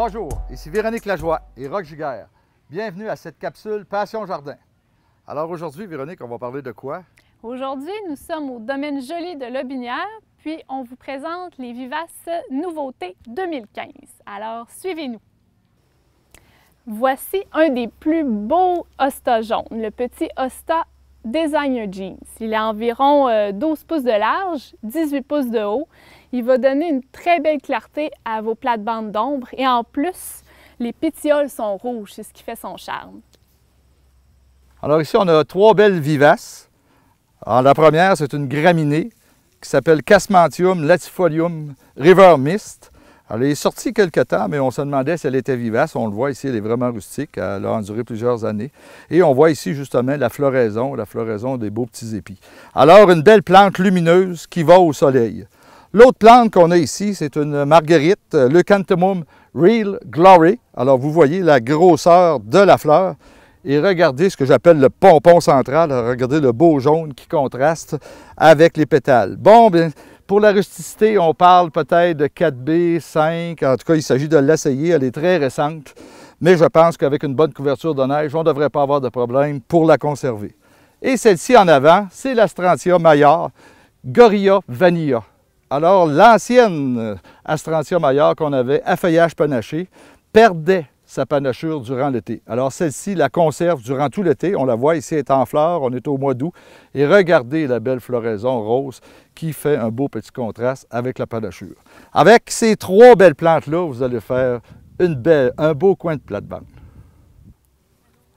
Bonjour, ici Véronique Lajoie et Roch Giguère. Bienvenue à cette capsule Passion Jardin. Alors aujourd'hui, Véronique, on va parler de quoi? Aujourd'hui, nous sommes au domaine Joli de Lotbinière, puis on vous présente les Vivaces Nouveautés 2015. Alors, suivez-nous. Voici un des plus beaux hostas jaunes, le petit Hosta Designer Jeans. Il a environ 12 pouces de large, 18 pouces de haut. Il va donner une très belle clarté à vos plates-bandes d'ombre et en plus, les pétioles sont rouges, c'est ce qui fait son charme. Alors ici, on a trois belles vivaces. Alors, la première, c'est une graminée qui s'appelle Casmantium latifolium River Mist. Elle est sortie quelque temps, mais on se demandait si elle était vivace. On le voit ici, elle est vraiment rustique. Elle a enduré plusieurs années. Et on voit ici justement la floraison des beaux petits épis. Alors, une belle plante lumineuse qui va au soleil. L'autre plante qu'on a ici, c'est une marguerite, Leucanthemum Real Glory. Alors, vous voyez la grosseur de la fleur. Et regardez ce que j'appelle le pompon central. Regardez le beau jaune qui contraste avec les pétales. Bon, bien, pour la rusticité, on parle peut-être de 4B, 5. En tout cas, il s'agit de l'essayer. Elle est très récente. Mais je pense qu'avec une bonne couverture de neige, on ne devrait pas avoir de problème pour la conserver. Et celle-ci en avant, c'est l'Astrantia major, Gorilla Vanilla. Alors, l'ancienne Astrantia major qu'on avait à feuillage panaché perdait sa panachure durant l'été. Alors, celle-ci la conserve durant tout l'été. On la voit ici, elle est en fleurs, on est au mois d'août. Et regardez la belle floraison rose qui fait un beau petit contraste avec la panachure. Avec ces trois belles plantes-là, vous allez faire un beau coin de plate-bande.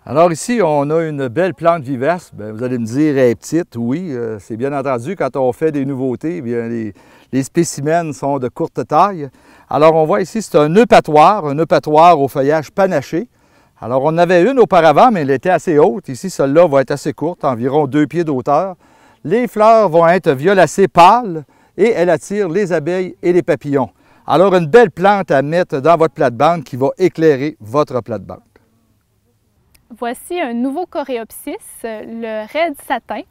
Alors ici, on a une belle plante vivace. Bien, vous allez me dire, elle est petite. Oui, c'est bien entendu, quand on fait des nouveautés, bien, les spécimens sont de courte taille. Alors on voit ici, c'est un eupatoire au feuillage panaché. Alors on en avait une auparavant, mais elle était assez haute. Ici, celle-là va être assez courte, environ 2 pieds d'auteur. Les fleurs vont être violacées pâles et elle attire les abeilles et les papillons. Alors une belle plante à mettre dans votre plate-bande qui va éclairer votre plate-bande. Voici un nouveau coréopsis, le Red Satin.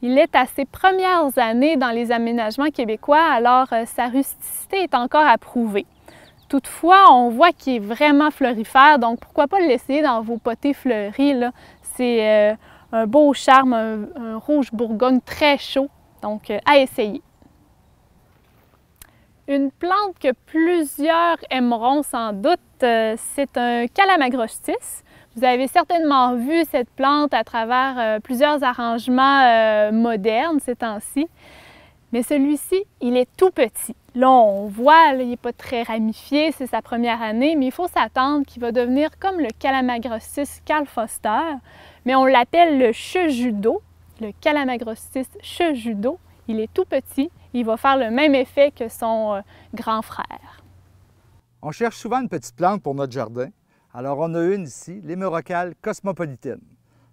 Il est à ses premières années dans les aménagements québécois, alors sa rusticité est encore à prouver. Toutefois, on voit qu'il est vraiment florifère, donc pourquoi pas le laisser dans vos potées fleuries. C'est un beau charme, un rouge bourgogne très chaud, donc à essayer. Une plante que plusieurs aimeront sans doute, c'est un Calamagrostis. Vous avez certainement vu cette plante à travers plusieurs arrangements modernes ces temps-ci. Mais celui-ci, il est tout petit. Là, on voit, il n'est pas très ramifié, c'est sa première année, mais il faut s'attendre qu'il va devenir comme le Calamagrostis Karl Foster. Mais on l'appelle le chejudo, le Calamagrostis chejudo. Il est tout petit, il va faire le même effet que son grand frère. On cherche souvent une petite plante pour notre jardin. Alors, on a une ici, l'Hémorocale cosmopolitaine.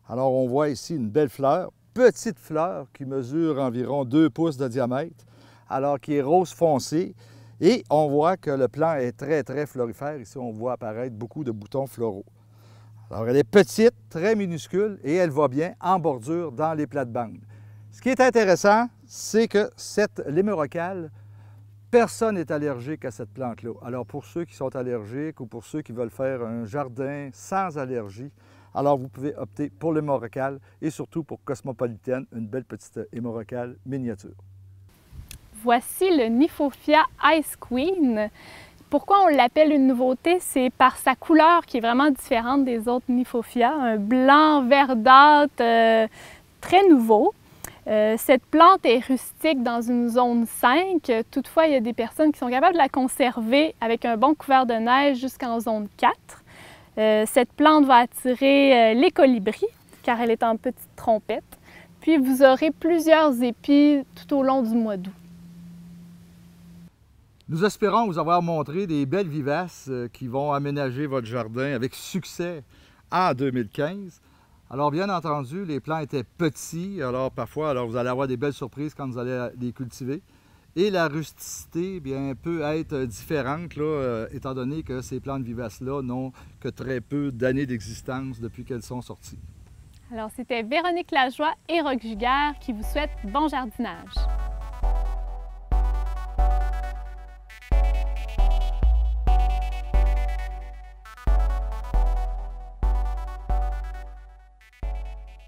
Alors, on voit ici une belle fleur, petite fleur qui mesure environ 2 pouces de diamètre, alors qui est rose foncé. Et on voit que le plant est très, très florifère. Ici, on voit apparaître beaucoup de boutons floraux. Alors, elle est petite, très minuscule et elle va bien en bordure dans les plates-bandes. Ce qui est intéressant, c'est que cette l'Hémorocale, personne n'est allergique à cette plante-là. Alors, pour ceux qui sont allergiques ou pour ceux qui veulent faire un jardin sans allergie, alors vous pouvez opter pour l'Hémorocale et surtout pour Cosmopolitaine, une belle petite Hémorocale miniature. Voici le Gnifophia Ice Queen. Pourquoi on l'appelle une nouveauté? C'est par sa couleur qui est vraiment différente des autres Gnifophia. Un blanc verdâtre très nouveau. Cette plante est rustique dans une zone 5. Toutefois, il y a des personnes qui sont capables de la conserver avec un bon couvert de neige jusqu'en zone 4. Cette plante va attirer les colibris, car elle est en petite trompette. Puis, vous aurez plusieurs épis tout au long du mois d'août. Nous espérons vous avoir montré des belles vivaces qui vont aménager votre jardin avec succès en 2015. Alors, bien entendu, les plants étaient petits, alors parfois, vous allez avoir des belles surprises quand vous allez les cultiver. Et la rusticité, bien, peut être différente, là, étant donné que ces plantes vivaces-là n'ont que très peu d'années d'existence depuis qu'elles sont sorties. Alors, c'était Véronique Lajoie et Roch Giguère qui vous souhaitent bon jardinage.